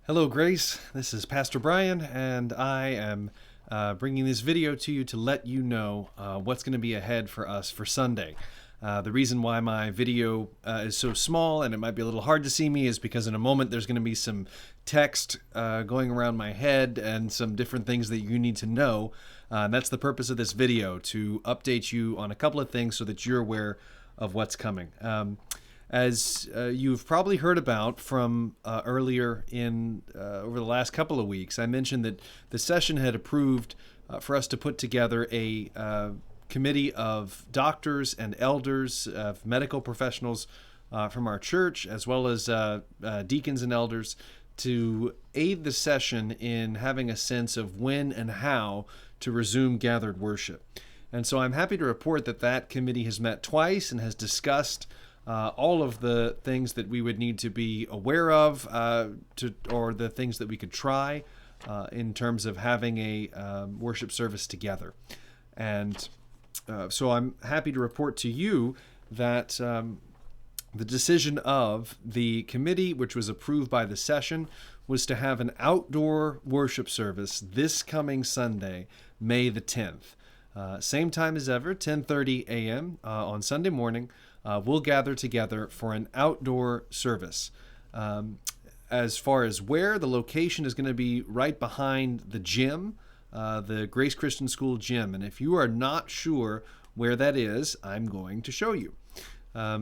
Hello, Grace. This is Pastor Brian, and I am bringing this video to you to let you know what's going to be ahead for us for Sunday. The reason why my video is so small and it might be a little hard to see me is because in a moment there's going to be some text going around my head and some different things that you need to know. That's the purpose of this video, to update you on a couple of things so that you're aware of what's coming. As you've probably heard about from earlier in over the last couple of weeks, I mentioned that the session had approved for us to put together a committee of doctors and elders, medical professionals from our church, as well as deacons and elders, to aid the session in having a sense of when and how to resume gathered worship. And so I'm happy to report that that committee has met twice and has discussed all of the things that we would need to be aware of, or the things that we could try in terms of having a worship service together. And so I'm happy to report to you that the decision of the committee, which was approved by the session, was to have an outdoor worship service this coming Sunday, May the 10th. Same time as ever, 10:30 a.m. On Sunday morning. We'll gather together for an outdoor service. As far as where, the location is going to be right behind the gym, the Grace Christian School gym. And if you are not sure where that is, I'm going to show you.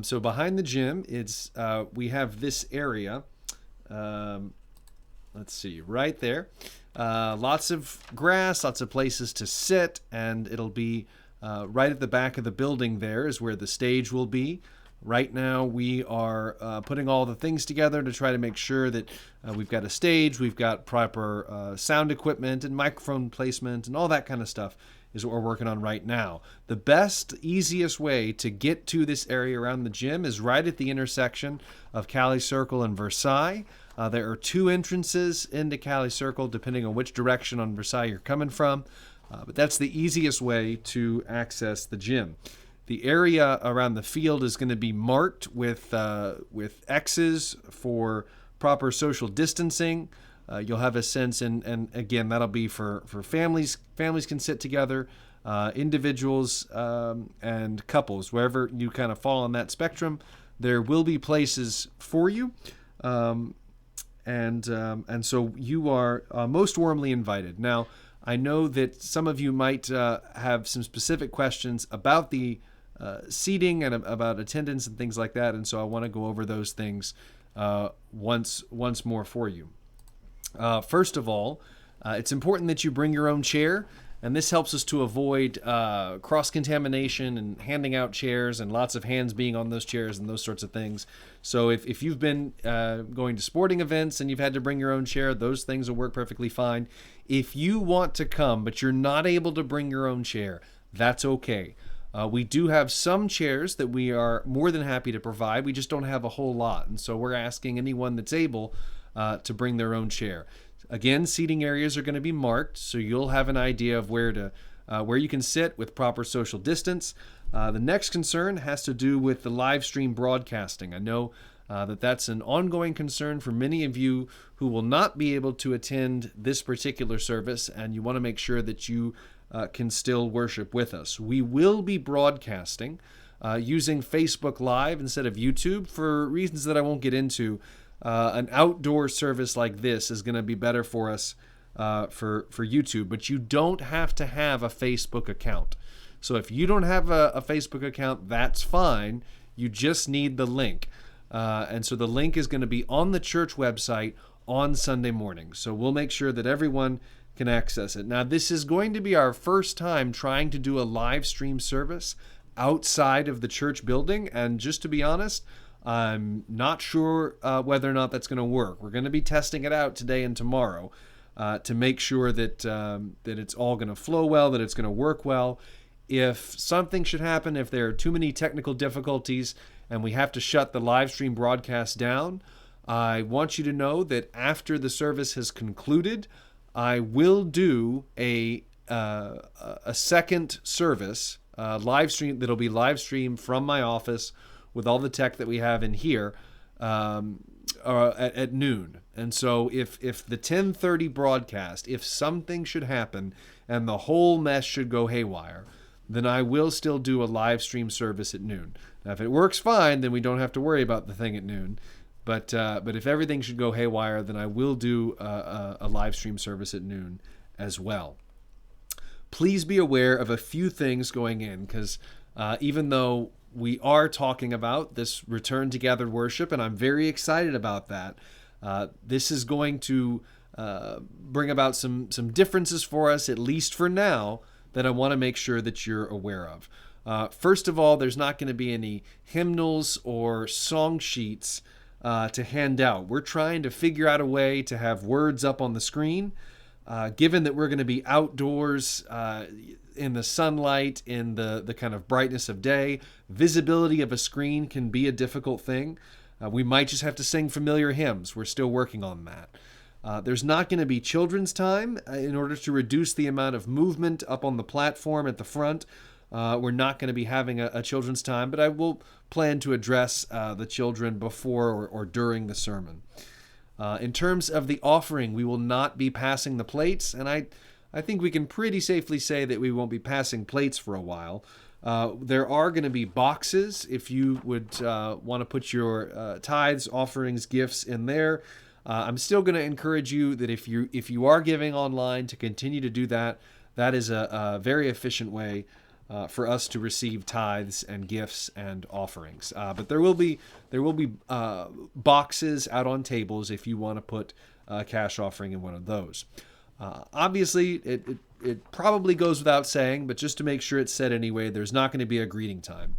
So behind the gym, we have this area. Let's see, right there. Lots of grass, lots of places to sit, and it'll be right at the back of the building. There is where the stage will be. Right now we are putting all the things together to try to make sure that we've got a stage, we've got proper sound equipment and microphone placement and all that kind of stuff is what we're working on right now. The best, easiest way to get to this area around the gym is right at the intersection of Cali Circle and Versailles. There are two entrances into Cali Circle depending on which direction on Versailles you're coming from. But that's the easiest way to access the gym. The area around the field is going to be marked with X's for proper social distancing. You'll have a sense, and again, that'll be for families. Families can sit together, individuals and couples, wherever you kind of fall on that spectrum. There will be places for you, and so you are most warmly invited. Now, I know that some of you might have some specific questions about the seating and about attendance and things like that, and so I want to go over those things once more for you. First of all, it's important that you bring your own chair, and this helps us to avoid cross-contamination and handing out chairs and lots of hands being on those chairs and those sorts of things. So if you've been going to sporting events and you've had to bring your own chair, those things will work perfectly fine. If you want to come but you're not able to bring your own chair, that's okay. We do have some chairs that we are more than happy to provide. We just don't have a whole lot, and so we're asking anyone that's able to bring their own chair. Again, seating areas are going to be marked, so you'll have an idea of where you can sit with proper social distance. The next concern has to do with the live stream broadcasting. I know that's an ongoing concern for many of you who will not be able to attend this particular service, and you want to make sure that you can still worship with us. We will be broadcasting using Facebook Live instead of YouTube for reasons that I won't get into. An outdoor service like this is going to be better for us for YouTube, but you don't have to have a Facebook account. So if you don't have a Facebook account, that's fine. You just need the link. And so the link is going to be on the church website on Sunday morning. So we'll make sure that everyone can access it. Now, this is going to be our first time trying to do a live stream service outside of the church building, and just to be honest, I'm not sure whether or not that's going to work. We're going to be testing it out today and tomorrow to make sure that it's all going to flow well, that it's going to work well. If something should happen, if there are too many technical difficulties and we have to shut the live stream broadcast down, I want you to know that after the service has concluded, I will do a second service live stream that'll be live streamed from my office with all the tech that we have in here at noon. And so if the 10:30 broadcast, if something should happen and the whole mess should go haywire, then I will still do a live stream service at noon. Now, if it works fine, then we don't have to worry about the thing at noon. But if everything should go haywire, then I will do a live stream service at noon as well. Please be aware of a few things going in, because even though we are talking about this return to gathered worship, and I'm very excited about that, this is going to bring about some differences for us, at least for now, that I want to make sure that you're aware of. First of all, there's not going to be any hymnals or song sheets to hand out. We're trying to figure out a way to have words up on the screen. Given that we're going to be outdoors in the sunlight, in the kind of brightness of day, visibility of a screen can be a difficult thing. We might just have to sing familiar hymns. We're still working on that. There's not going to be children's time in order to reduce the amount of movement up on the platform at the front. We're not going to be having a children's time, but I will plan to address the children before or during the sermon. In terms of the offering, we will not be passing the plates, and I think we can pretty safely say that we won't be passing plates for a while. There are going to be boxes if you would want to put your tithes, offerings, gifts in there. I'm still going to encourage you that if you are giving online, to continue to do that. That is a very efficient way for us to receive tithes and gifts and offerings. But there will be boxes out on tables if you want to put a cash offering in one of those. Obviously, it probably goes without saying, but just to make sure it's said anyway, there's not going to be a greeting time.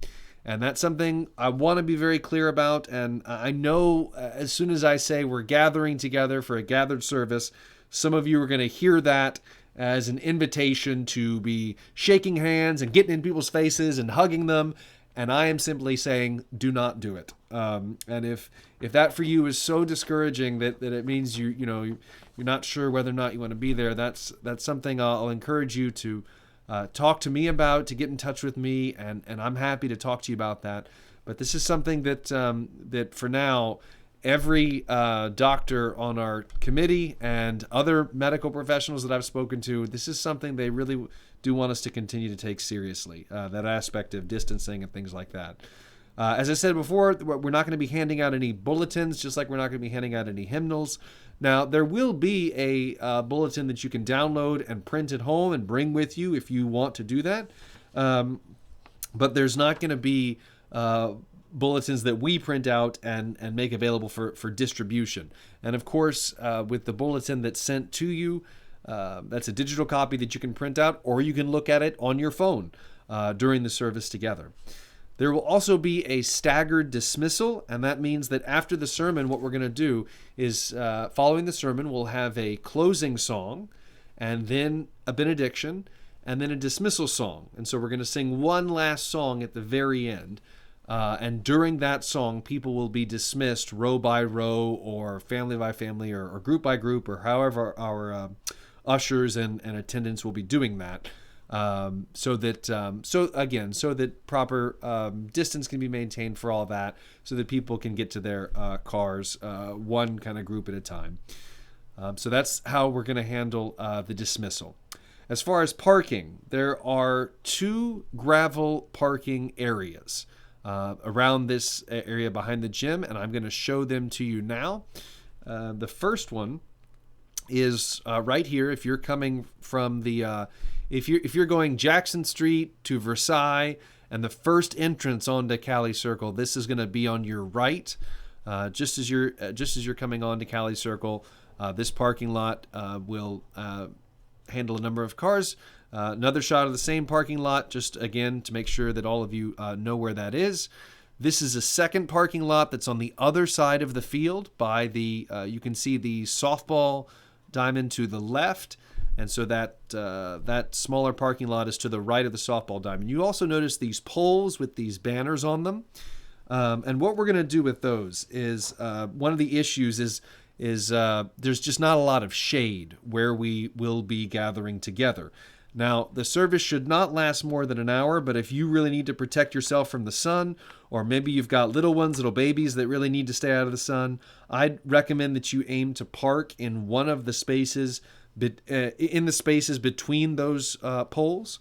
And that's something I want to be very clear about. And I know as soon as I say we're gathering together for a gathered service, some of you are going to hear that as an invitation to be shaking hands and getting in people's faces and hugging them. And I am simply saying, do not do it. And if that for you is so discouraging that it means you're not sure whether or not you want to be there, that's something I'll encourage you to talk to me about, to get in touch with me, and I'm happy to talk to you about that. But this is something that for now, every doctor on our committee and other medical professionals that I've spoken to, this is something they really do want us to continue to take seriously, that aspect of distancing and things like that. As I said before, we're not going to be handing out any bulletins, just like we're not going to be handing out any hymnals. Now, there will be a bulletin that you can download and print at home and bring with you if you want to do that. But there's not going to be bulletins that we print out and make available for distribution. And of course, with the bulletin that's sent to you, that's a digital copy that you can print out, or you can look at it on your phone during the service together. There will also be a staggered dismissal, and that means that after the sermon, what we're going to do is, following the sermon, we'll have a closing song, and then a benediction, and then a dismissal song. And so we're going to sing one last song at the very end. And during that song, people will be dismissed row by row or family by family or group by group, or however our ushers and attendants will be doing that. So that proper distance can be maintained for all that, so that people can get to their cars one kind of group at a time. So that's how we're going to handle the dismissal. As far as parking, there are 2 gravel parking areas around this area behind the gym, and I'm going to show them to you now. The first one is right here. If you're coming from the if you're going Jackson Street to Versailles and the first entrance onto Cali Circle, this is going to be on your right. Just as you're coming onto Cali Circle, this parking lot will handle a number of cars. Another shot of the same parking lot, just again to make sure that all of you know where that is. This is a second parking lot that's on the other side of the field by the, you can see the softball diamond to the left. And so that smaller parking lot is to the right of the softball diamond. You also notice these poles with these banners on them. And what we're going to do with those is, one of the issues is there's just not a lot of shade where we will be gathering together. Now, the service should not last more than an hour, but if you really need to protect yourself from the sun, or maybe you've got little ones, little babies that really need to stay out of the sun, I'd recommend that you aim to park in one of the spaces, in the spaces between those poles.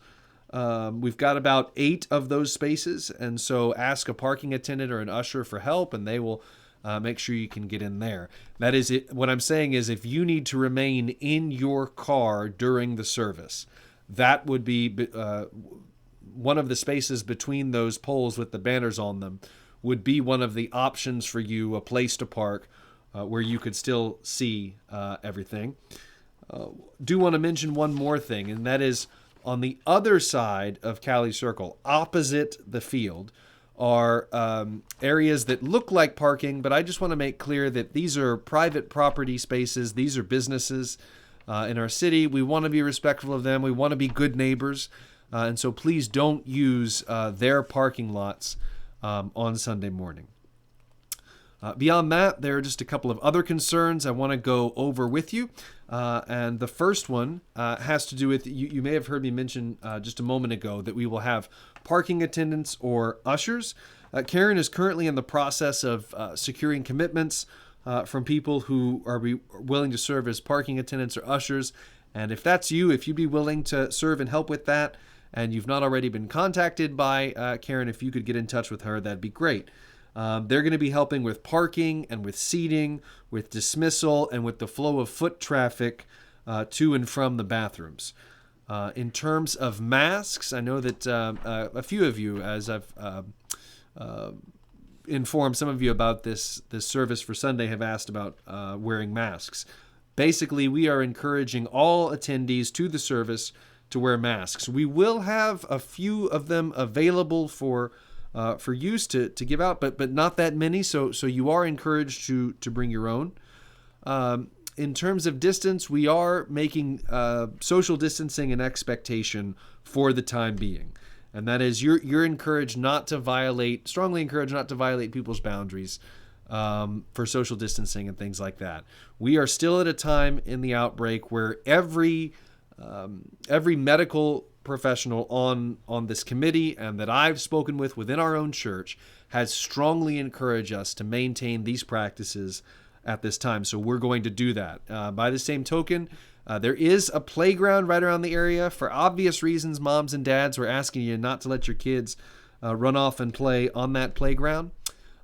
We've got about 8 of those spaces, and so ask a parking attendant or an usher for help, and they will make sure you can get in there. That is it. What I'm saying is, if you need to remain in your car during the service, that would be one of the spaces between those poles with the banners on them would be one of the options for you, a place to park where you could still see everything. Do want to mention one more thing, and that is on the other side of Cali Circle, opposite the field, are areas that look like parking, but I just want to make clear that these are private property spaces. These are businesses in our city. We want to be respectful of them. We want to be good neighbors. And so please don't use their parking lots on Sunday morning. Beyond that, there are just a couple of other concerns I want to go over with you. And the first one has to do with, you may have heard me mention just a moment ago that we will have parking attendants or ushers. Karen is currently in the process of securing commitments from people who are willing to serve as parking attendants or ushers. And if that's you, if you'd be willing to serve and help with that, and you've not already been contacted by Karen, if you could get in touch with her, that'd be great. They're going to be helping with parking and with seating, with dismissal, and with the flow of foot traffic to and from the bathrooms. In terms of masks, I know that a few of you, as I've informed some of you about this service for Sunday, have asked about wearing masks. Basically, we are encouraging all attendees to the service to wear masks. We will have a few of them available for use to give out, but not that many. So you are encouraged to bring your own. In terms of distance, we are making social distancing an expectation for the time being, and that is you're encouraged not to violate, strongly encouraged not to violate people's boundaries for social distancing and things like that. We are still at a time in the outbreak where every medical professional on this committee and that I've spoken with within our own church has strongly encouraged us to maintain these practices at this time. So we're going to do that. By the same token, there is a playground right around the area. For obvious reasons, moms and dads were asking you not to let your kids run off and play on that playground.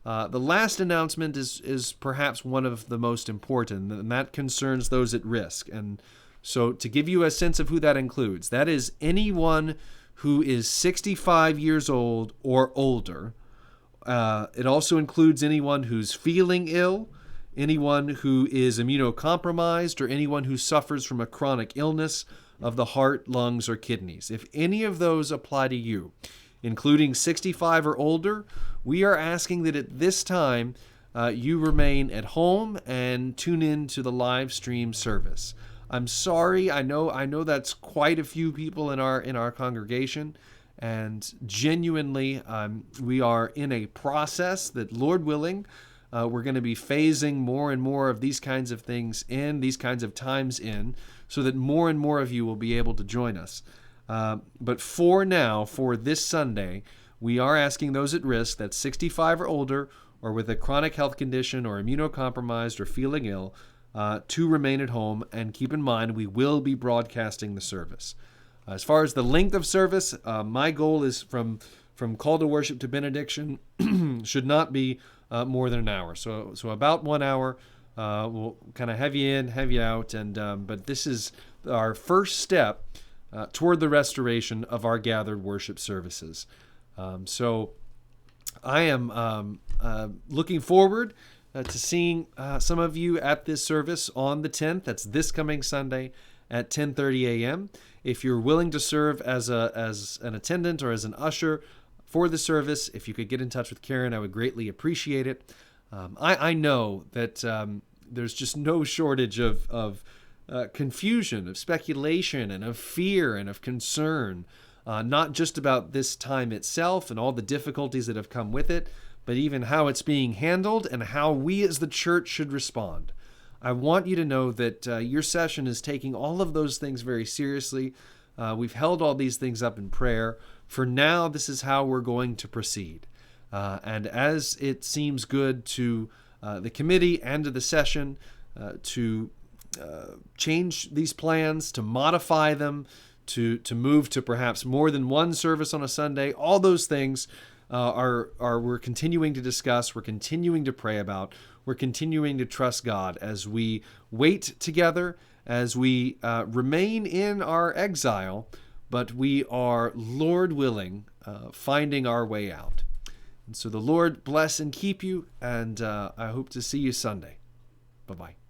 The last announcement is perhaps one of the most important, and that concerns those at risk. And so to give you a sense of who that includes, that is anyone who is 65 years old or older. It also includes anyone who's feeling ill, anyone who is immunocompromised, or anyone who suffers from a chronic illness of the heart, lungs, or kidneys. If any of those apply to you, including 65 or older, we are asking that at this time you remain at home and tune in to the live stream service. I'm sorry. I know that's quite a few people in our congregation, and genuinely, we are in a process that, Lord willing, we're going to be phasing more and more of these kinds of things in, these kinds of times in, so that more and more of you will be able to join us. But for now, for this Sunday, we are asking those at risk, that's 65 or older, or with a chronic health condition, or immunocompromised, or feeling ill, to remain at home. And keep in mind, we will be broadcasting the service. As far as the length of service, my goal is from call to worship to benediction should not be more than an hour. So about 1 hour. We'll kind of have you in, have you out, and but this is our first step toward the restoration of our gathered worship services. So I am looking forward to seeing some of you at this service on the 10th. That's this coming Sunday at 10:30 a.m. If you're willing to serve as an attendant or as an usher for the service, if you could get in touch with Karen, I would greatly appreciate it. I know that there's just no shortage of confusion, of speculation, and of fear and of concern, not just about this time itself and all the difficulties that have come with it, but even how it's being handled and how we as the church should respond. I want you to know that your session is taking all of those things very seriously. We've held all these things up in prayer. For now, this is how we're going to proceed. And as it seems good to the committee and to the session to change these plans, to modify them, to move to perhaps more than one service on a Sunday, all those things we're continuing to discuss, we're continuing to pray about, we're continuing to trust God as we wait together, as we remain in our exile, but we are, Lord willing, finding our way out. And so the Lord bless and keep you, and I hope to see you Sunday. Bye-bye.